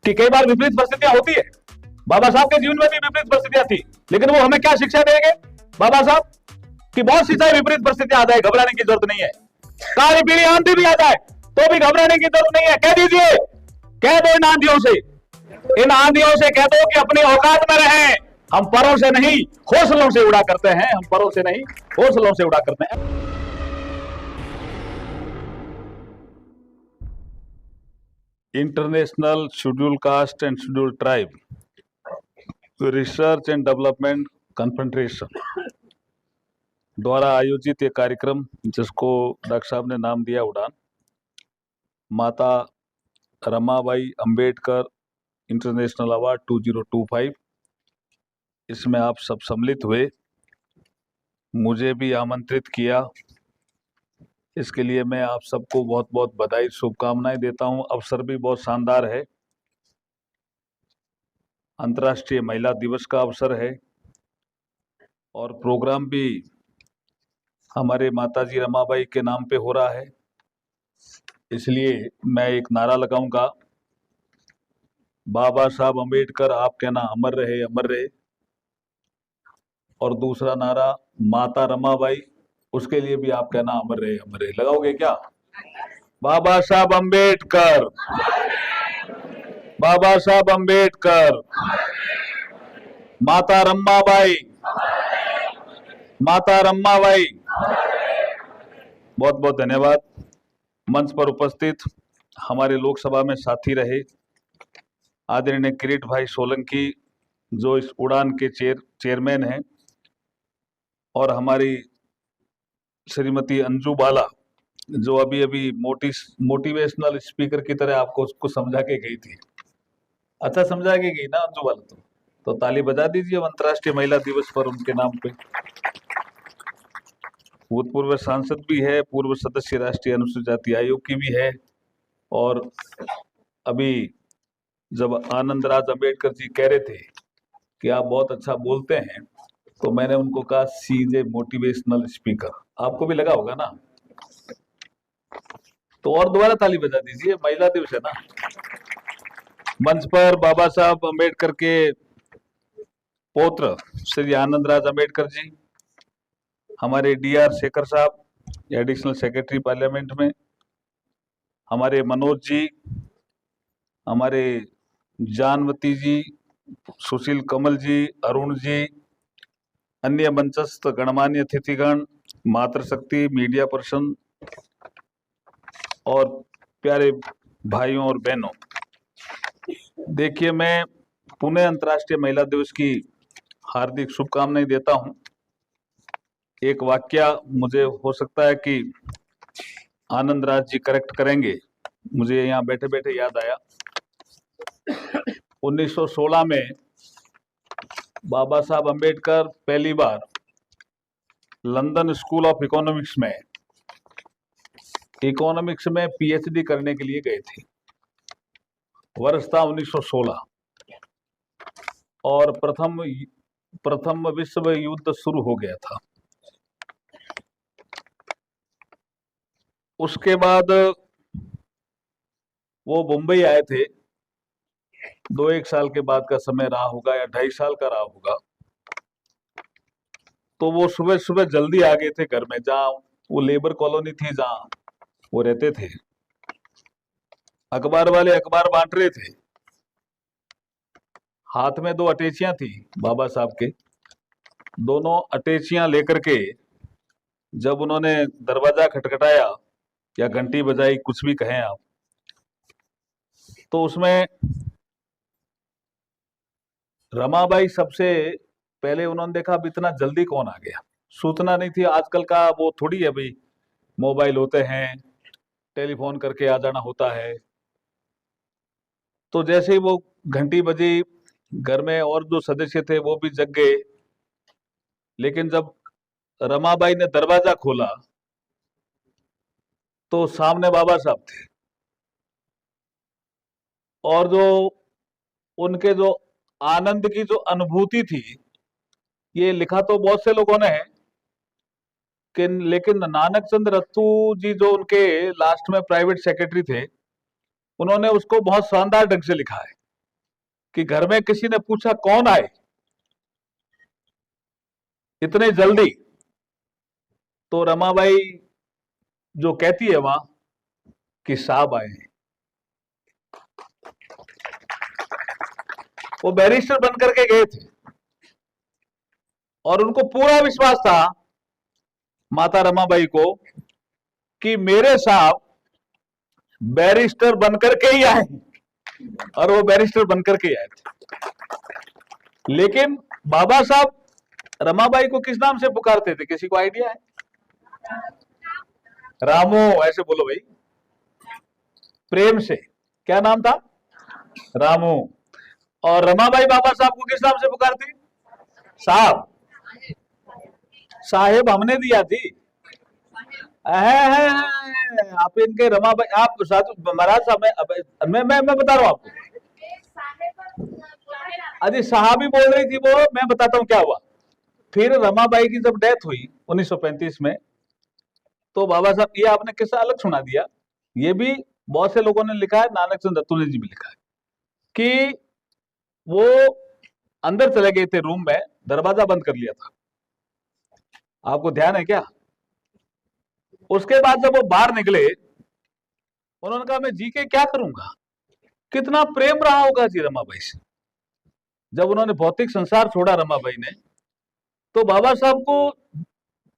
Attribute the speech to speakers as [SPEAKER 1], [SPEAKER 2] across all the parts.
[SPEAKER 1] कि कई बार विपरीत परिस्थितियां होती है। बाबा साहब के जीवन में भी विपरीत परिस्थितियां थी, लेकिन वो हमें क्या शिक्षा देंगे बाबा साहब कि बहुत सी चाहे विपरीत परिस्थितियां आ जाए, घबराने की जरूरत नहीं है। काली पीली आंधी भी आ जाए तो भी घबराने की जरूरत नहीं है। कह दीजिए, कह दो इन आंधियों से, इन आंधियों से कह दो कि अपनी औकात में रहें। हम परों से नहीं हौसलों से उड़ा करते हैं, हम परों से नहीं हौसलों से उड़ा करते हैं। International schedule caste and schedule tribe research and development confederation द्वारा आयोजित ये कार्यक्रम, जिसको डॉक्टर साहब ने नाम दिया उड़ान, माता रमाबाई अंबेडकर इंटरनेशनल अवार्ड 2025, इसमें आप सब सम्मिलित हुए, मुझे भी आमंत्रित किया। इसके लिए मैं आप सबको बहुत बहुत बधाई शुभकामनाएं देता हूं। अवसर भी बहुत शानदार है, अंतर्राष्ट्रीय महिला दिवस का अवसर है और प्रोग्राम भी हमारे माताजी रमाबाई के नाम पे हो रहा है। इसलिए मैं एक नारा लगाऊंगा, बाबा साहब अंबेडकर आप कहना अमर रहे, अमर रहे। और दूसरा नारा माता रमाबाई, उसके लिए भी आप कहना अमर रहे, अमर रहे। लगाओगे क्या? बाबा साहब अंबेडकर, बाबा साहब अंबेडकर, माता रमाबाई, माता रमाबाई। बहुत बहुत धन्यवाद। मंच पर उपस्थित हमारे लोकसभा में साथी रहे आदरणीय किरीट भाई सोलंकी, जो इस उड़ान के चेयरमैन हैं, और हमारी श्रीमती अंजू बाला, जो अभी अभी मोटिवेशनल स्पीकर की तरह आपको उसको समझा के गई थी। अच्छा समझा के गई ना अंजू बाला? तो ताली बजा दीजिए अंतर्राष्ट्रीय महिला दिवस पर उनके नाम पे। भूतपूर्व सांसद भी है, पूर्व सदस्य राष्ट्रीय अनुसूचित जाति आयोग की भी है, और अभी जब आनंद राज अंबेडकर जी कह रहे थे कि आप बहुत अच्छा बोलते हैं, तो मैंने उनको कहा सी इज ए मोटिवेशनल स्पीकर। आपको भी लगा होगा ना? तो और दोबारा ताली बजा दीजिए, महिला दिवस है ना। मंच पर बाबा साहब अंबेडकर के पौत्र श्री आनंद राज अंबेडकर जी, हमारे डीआर शेखर साहब, एडिशनल सेक्रेटरी पार्लियामेंट में, हमारे मनोज जी, हमारे जानवती जी, सुशील कमल जी, अरुण जी, अन्य मंचस्थ गणमान्य अतिथिगण, मातृशक्ति, मीडिया पर्सन और प्यारे भाइयों और बहनों, देखिए मैं पुणे अंतर्राष्ट्रीय महिला दिवस की हार्दिक शुभकामनाएं देता हूं। एक वाक्य मुझे हो सकता है कि आनंद राज जी करेक्ट करेंगे, मुझे यहाँ बैठे बैठे याद आया। 1916 में बाबा साहब अंबेडकर पहली बार लंदन स्कूल ऑफ इकोनॉमिक्स में पीएचडी करने के लिए गए थे। वर्ष था 1916 और प्रथम विश्व युद्ध शुरू हो गया था। उसके बाद वो मुंबई आए थे, 2-1 साल के बाद का समय रहा होगा या 2.5 साल का रहा होगा। तो वो सुबह सुबह जल्दी आ गए थे घर में, जहाँ वो लेबर कॉलोनी थी जहाँ वो रहते थे। अखबार वाले अखबार बांट रहे थे, हाथ में 2 अटैचियां थी बाबा साहब के। दोनों अटैचियां लेकर के जब उन्होंने दरवाजा खटखटाया या घंटी बजाई, कुछ भी कहें आप, तो उसमें रमाबाई सबसे पहले उन्होंने देखा अब इतना जल्दी कौन आ गया। सूचना नहीं थी, आजकल का वो थोड़ी है भाई, मोबाइल होते हैं, टेलीफोन करके आ जाना होता है। तो जैसे ही वो घंटी बजी, घर में और जो सदस्य थे वो भी जग गए। लेकिन जब रमाबाई ने दरवाजा खोला तो सामने बाबा साहब थे, और जो उनके जो आनंद की जो अनुभूति थी, ये लिखा तो बहुत से लोगों ने है कि, लेकिन नानक चंद रत्तू जी जो उनके लास्ट में प्राइवेट सेक्रेटरी थे, उन्होंने उसको बहुत शानदार ढंग से लिखा है। कि घर में किसी ने पूछा कौन आए इतने जल्दी, तो रमाबाई जो कहती है वहां कि साहब आए हैं। वो बैरिस्टर बनकर के गए थे और उनको पूरा विश्वास था माता रमाबाई को कि मेरे साहब बैरिस्टर बनकर के ही आए, और वो बैरिस्टर बनकर के आए थे। लेकिन बाबा साहब रमाबाई को किस नाम से पुकारते थे, किसी को आइडिया है? रामो, ऐसे बोलो भाई प्रेम से। क्या नाम था? रामो। और रमाबाई बाबा साहब को किस नाम से पुकारती? साहब। साहेब हमने दिया थी। आप इनके रमाबाई, आप साधु महाराज साहब, मैं बता रहा हूं आपको। अरे साहब ही बोल रही थी वो, मैं बताता हूं क्या हुआ। फिर रमाबाई की जब डेथ हुई 1935 में, तो बाबा साहब, ये आपने किस्सा अलग सुना दिया, ये भी बहुत से लोगों ने लिखा है, नानक चंद रतुल्य जी भी लिखा है कि वो अंदर चले गए थे रूम में, दरवाजा बंद कर लिया था। आपको ध्यान है क्या? उसके बाद जब वो बाहर निकले, उन्होंने कहा मैं जी के क्या करूंगा। कितना प्रेम रहा होगा जी रमाबाई से। जब उन्होंने भौतिक संसार छोड़ा रमाबाई ने, तो बाबा साहब को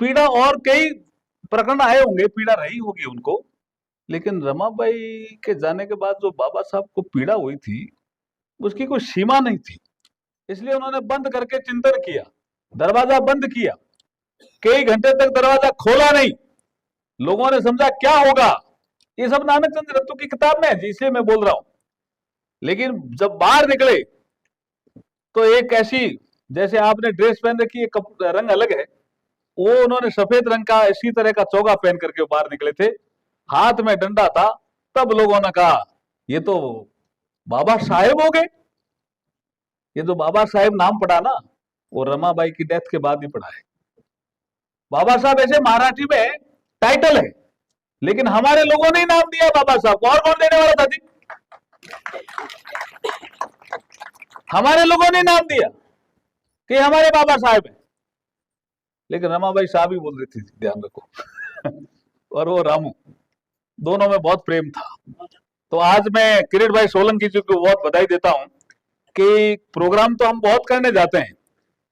[SPEAKER 1] पीड़ा, और कई प्रकरण आए होंगे, पीड़ा रही होगी उनको, लेकिन रमाबाई के जाने के बाद जो बाबा साहब को पीड़ा हुई थी उसकी कोई सीमा नहीं थी। इसलिए उन्होंने बंद करके चिंतन किया, दरवाजा बंद किया, कई घंटे तक दरवाजा खोला नहीं। लोगों ने समझा क्या होगा। ये सब नानक चंद रत्तू की किताब में है, जिसे मैं बोल रहा हूं। लेकिन जब बाहर निकले तो एक ऐसी, जैसे आपने ड्रेस पहन रखी है, रंग अलग है, वो उन्होंने सफेद रंग का इसी तरह का चोगा पहन करके बाहर निकले थे, हाथ में डंडा था। तब लोगों ने कहा ये तो बाबा साहेब हो गए। ये जो बाबा साहेब नाम पड़ा ना, वो रमाबाई की डेथ के बाद ही पड़ा है। बाबा साहब ऐसे मराठी में टाइटल है, लेकिन हमारे लोगों ने ही नाम दिया बाबा साहब को। और कौन देने वाला था जी? हमारे लोगों ने नाम दिया कि हमारे बाबा साहब है, लेकिन रमाबाई साहब ही बोल रही थी, ध्यान रखो। और वो रामू, दोनों में बहुत प्रेम था। तो आज मैं किरीट भाई सोलंकी जी को बहुत बधाई देता हूं कि प्रोग्राम तो हम बहुत करने जाते हैं,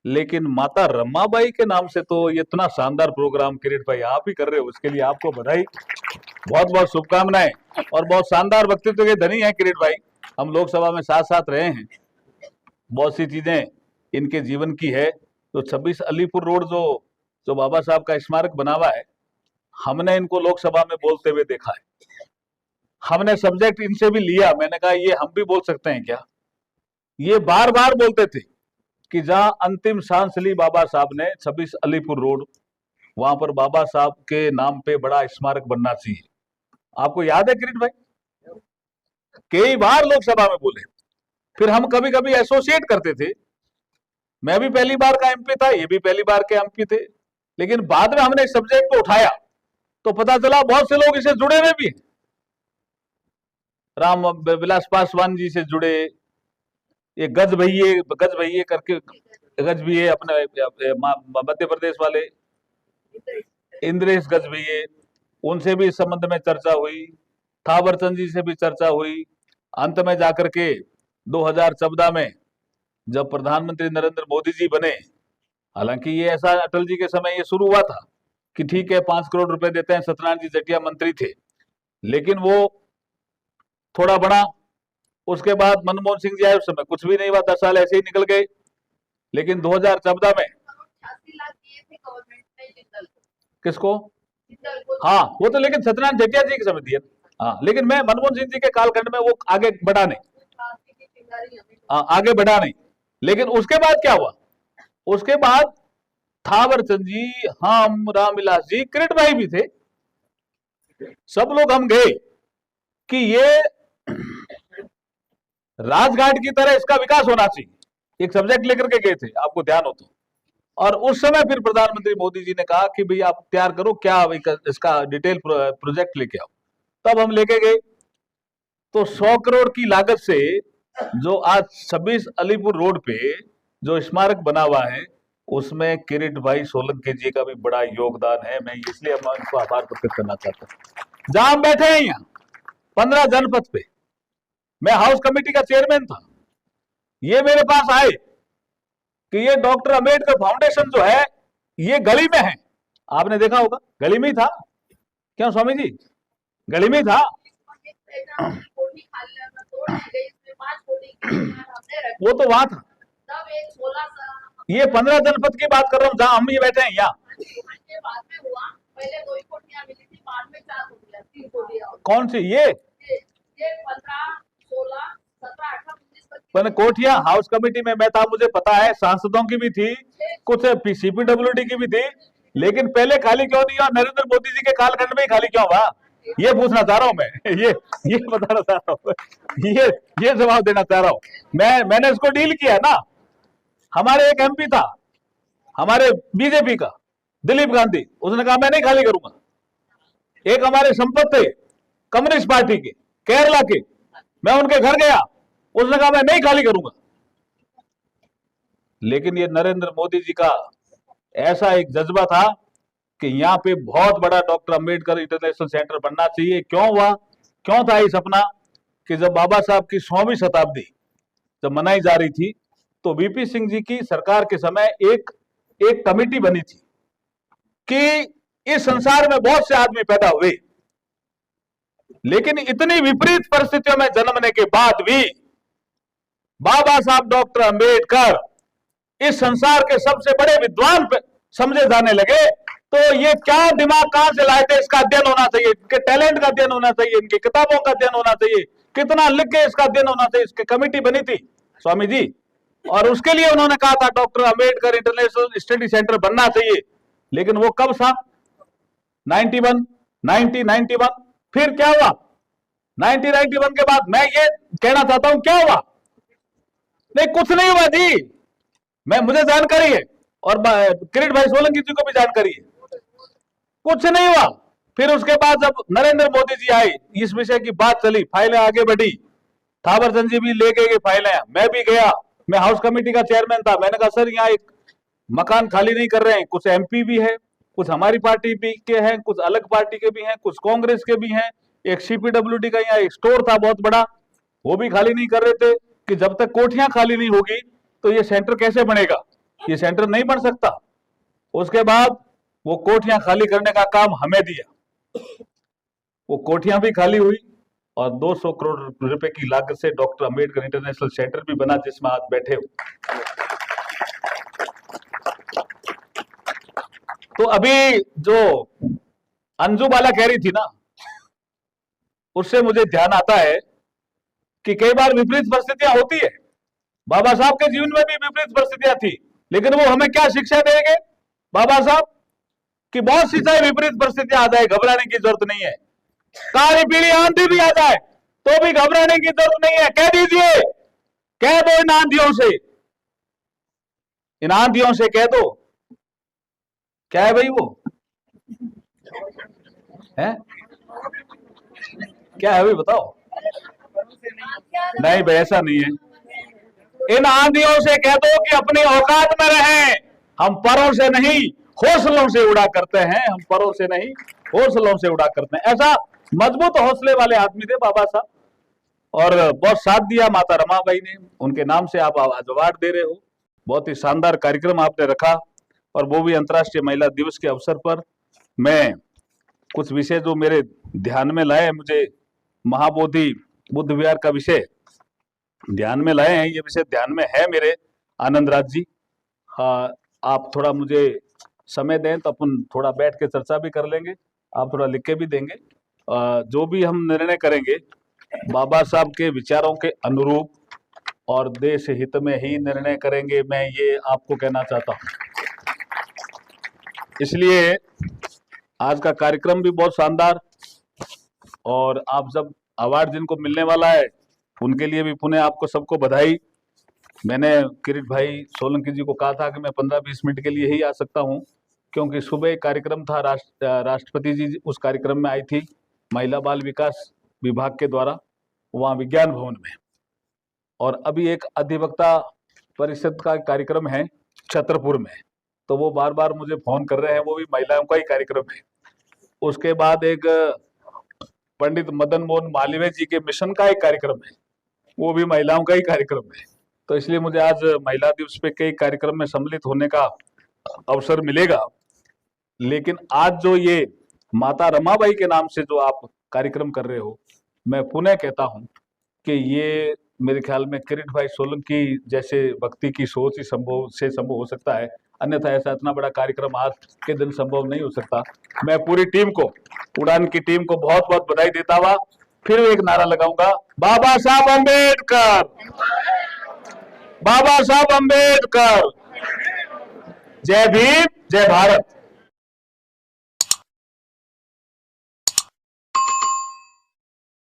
[SPEAKER 1] लेकिन माता रमाबाई के नाम से तो ये इतना शानदार प्रोग्राम किरीट भाई आप ही कर रहे हो, उसके लिए आपको बधाई, बहुत बहुत शुभकामनाएं। और बहुत शानदार व्यक्तित्व के धनी है किरीट भाई, हम लोकसभा में साथ साथ रहे हैं, बहुत सी चीजें इनके जीवन की है। तो 26 अलीपुर रोड जो बाबा साहब का स्मारक बना हुआ है, हमने इनको लोकसभा में बोलते हुए देखा है। हमने सब्जेक्ट इनसे भी लिया, मैंने कहा ये हम भी बोल सकते हैं क्या। ये बार बार बोलते थे कि जहां अंतिम सांस ली बाबा साहब ने, 26 अलीपुर रोड, वहां पर बाबा साहब के नाम पे बड़ा स्मारक बनना चाहिए। आपको याद है किरीट भाई? कई बार लोकसभा में बोले। फिर हम कभी कभी एसोसिएट करते थे, मैं भी पहली बार का एमपी था, ये भी पहली बार के एमपी थे, लेकिन बाद में हमने इस सब्जेक्ट को उठाया तो पता चला बहुत से लोग इसे जुड़े हुए भी हैं। राम विलास पासवान जी से जुड़े, ये गज भैये करके, गज भैये अपने मध्य प्रदेश वाले, इंद्रेश गज भैये, उनसे भी इस संबंध में चर्चा हुई, थावरचंद जी से भी चर्चा हुई। अंत में जाकर के 2014 में जब प्रधानमंत्री नरेंद्र मोदी जी बने, हालांकि ये ऐसा अटल जी के समय ये शुरू हुआ था कि ठीक है 5 करोड़ रुपए देते हैं, सत्यनारायण जी जटिया मंत्री थे, लेकिन वो थोड़ा बड़ा। उसके बाद मनमोहन सिंह जी आए, उस समय कुछ भी नहीं हुआ, 10 साल ऐसे ही निकल गए। लेकिन 2014 में किसको? हाँ, वो तो लेकिन सत्यनारायण जटिया जी के समय दिया। हाँ, लेकिन मैं मनमोहन सिंह जी के कालखंड में वो आगे बढ़ा नहीं, आगे बढ़ा नहीं। लेकिन उसके बाद क्या हुआ? उसके बाद थावरचंद जी, हम, रामविलास जी, किरीट भाई भी थे, सब लोग हम गए कि ये राजघाट की तरह इसका विकास होना चाहिए, एक सब्जेक्ट लेकर के गए थे, आपको ध्यान हो तो। और उस समय फिर प्रधानमंत्री मोदी जी ने कहा कि भाई आप तैयार करो, क्या इसका डिटेल प्रोजेक्ट लेके आओ। तब हम लेके गए, तो 100 करोड़ की लागत से जो आज 26 अलीपुर रोड पे जो स्मारक बना हुआ है, उसमें किरीट भाई सोलंकी जी का भी बड़ा योगदान है। मैं इसलिए मैं उनको आभार प्रकट करना चाहता हूँ। जहां हम बैठे हैं यहाँ 15 जनपद पे, मैं हाउस कमेटी का चेयरमैन था। ये मेरे पास आए कि ये डॉक्टर अंबेडकर फाउंडेशन जो है ये गली में है। आपने देखा होगा, गली में ही था। क्यों स्वामी जी, गली में ही था। वो तो वहां था। ये 15 जनपद की बात कर रहा हूँ जहां हम ये बैठे हैं यहाँ। कौन सी ये 15 कोठिया हाउस कमेटी में मैं था, मुझे पता है। सांसदों की भी थी, कुछ सीपीडब्ल्यूडी की भी थी, लेकिन पहले खाली क्यों नहीं हुआ? नरेंद्र मोदी जी के कालखंड में ही खाली क्यों हुआ? ये पूछना चाह रहा हूं मैं। ये बताना चाह रहा हूं, ये जवाब देना चाह रहा हूं। मैंने इसको डील किया ना। हमारे एक एमपी था, हमारे बीजेपी का, दिलीप गांधी, उसने कहा मैं नहीं खाली करूंगा। एक हमारे संपत थे कम्युनिस्ट पार्टी के, केरला के, मैं उनके घर गया, उसने कहा मैं नहीं खाली करूंगा। लेकिन ये नरेंद्र मोदी जी का ऐसा एक जज्बा था कि यहाँ पे बहुत बड़ा डॉक्टर अंबेडकर इंटरनेशनल सेंटर बनना चाहिए। क्यों हुआ, क्यों था ये सपना? कि जब बाबा साहब की 100वीं शताब्दी जब मनाई जा रही थी, तो वीपी सिंह जी की सरकार के समय एक कमेटी बनी थी कि इस संसार में बहुत से आदमी पैदा हुए, लेकिन इतनी विपरीत परिस्थितियों में जन्मने के बाद भी बाबा साहब डॉक्टर अंबेडकर इस संसार के सबसे बड़े विद्वान समझे जाने लगे। तो ये क्या दिमाग कहां से लाए थे? इसका अध्ययन होना चाहिए, इनके टैलेंट का अध्ययन होना चाहिए, इनकी किताबों का अध्ययन होना चाहिए, कितना लिख के इसका अध्ययन होना चाहिए। इसकी कमेटी बनी थी स्वामी जी, और उसके लिए उन्होंने कहा था doctor Ambedkar international study centre बनना चाहिए। लेकिन वो कब था? 1991। फिर क्या हुआ 1991 के बाद? मैं ये कहना चाहता हूं क्या हुआ? नहीं, कुछ नहीं हुआ जी। मुझे जानकारी है और किरीट भाई सोलंकी जी को भी जानकारी है, कुछ नहीं हुआ। फिर उसके बाद जब नरेंद्र मोदी जी आए, इस विषय की बात चली, फाइलें आगे बढ़ी, थावरचंद जी भी लेके गए फाइलें, मैं भी गया, मैं हाउस कमेटी का चेयरमैन था। मैंने कहा सर यहाँ एक मकान खाली नहीं कर रहे हैं, कुछ एमपी भी है, कुछ हमारी पार्टी भी के हैं, कुछ अलग पार्टी के भी हैं, कुछ कांग्रेस के भी हैं, एक सीपीडब्ल्यूडी का यहाँ एक स्टोर था बहुत बड़ा, वो भी खाली नहीं कर रहे थे। कि जब तक कोठियां खाली नहीं होगी तो ये सेंटर कैसे बनेगा? ये सेंटर नहीं बन सकता। उसके बाद वो कोठियां खाली करने का काम हमें दिया, वो कोठियां भी खाली हुई और 200 करोड़ रुपए की लागत से डॉक्टर अंबेडकर इंटरनेशनल सेंटर भी बना, जिसमें आज बैठे हो। तो अभी जो अंजू बाला कह रही थी ना, उससे मुझे ध्यान आता है कि कई बार विपरीत परिस्थितियां होती है। बाबा साहब के जीवन में भी विपरीत परिस्थितियां थी, लेकिन वो हमें क्या शिक्षा देंगे बाबा साहब? कि बहुत सी चाहे विपरीत परिस्थितियां आ जाए, घबराने की जरूरत नहीं है। काली पीली आंधी भी आ जाए तो भी घबराने की जरूरत नहीं है। कह दीजिए, कह दो इन आंधियों से, इन आंधियों से कह दो। क्या है भाई वो है? क्या है भाई बताओ? नहीं भाई, ऐसा नहीं है। इन आंधियों से कह दो कि अपनी औकात में रहें, हम परों से नहीं हौसलों से उड़ा करते हैं, हम परों से नहीं हौसलों से उड़ा करते हैं। ऐसा मजबूत हौसले वाले आदमी थे बाबा साहब, और बहुत साथ दिया माता रमाबाई ने। उनके नाम से आप आज अवार्ड दे रहे हो, बहुत ही शानदार कार्यक्रम आपने रखा, और वो भी अंतर्राष्ट्रीय महिला दिवस के अवसर पर। मैं कुछ विषय जो मेरे ध्यान में लाए, मुझे महाबोधि बुद्ध विहार का विषय ध्यान में लाए हैं, ये विषय ध्यान में है मेरे, आनंद राज जी। हाँ, आप थोड़ा मुझे समय दें तो अपन थोड़ा बैठ के चर्चा भी कर लेंगे, आप थोड़ा लिख के भी देंगे। जो भी हम निर्णय करेंगे बाबा साहब के विचारों के अनुरूप और देश हित में ही निर्णय करेंगे, मैं ये आपको कहना चाहता हूँ। इसलिए आज का कार्यक्रम भी बहुत शानदार, और आप जब अवार्ड जिनको मिलने वाला है उनके लिए भी पुनः आपको सबको बधाई। मैंने किरीट भाई सोलंकी जी को कहा था कि मैं 15-20 मिनट के लिए ही आ सकता हूं, क्योंकि सुबह कार्यक्रम था, राष्ट्रपति जी उस कार्यक्रम में आई थी महिला बाल विकास विभाग के द्वारा, वहाँ विज्ञान भवन में। और अभी एक अधिवक्ता परिषद का कार्यक्रम है छतरपुर में, तो वो बार बार मुझे फोन कर रहे हैं, वो भी महिलाओं का ही कार्यक्रम है। उसके बाद एक पंडित मदन मोहन मालवीय जी के मिशन का एक कार्यक्रम है, वो भी महिलाओं का ही कार्यक्रम है। तो इसलिए मुझे आज महिला दिवस पे कई कार्यक्रम में सम्मिलित होने का अवसर मिलेगा। लेकिन आज जो ये माता रमाबाई के नाम से जो आप कार्यक्रम कर रहे हो, मैं पुनः कहता हूं कि ये मेरे ख्याल में किरीट भाई सोलंकी जैसे व्यक्ति की सोच ही संभव हो सकता है, अन्यथा ऐसा इतना बड़ा कार्यक्रम आज के दिन संभव नहीं हो सकता। मैं पूरी टीम को, उड़ान की टीम को बहुत बहुत बधाई देता हुआ फिर एक नारा लगाऊंगा, बाबा साहब अम्बेडकर, बाबा साहब अम्बेडकर, जय भीम, जय भारत।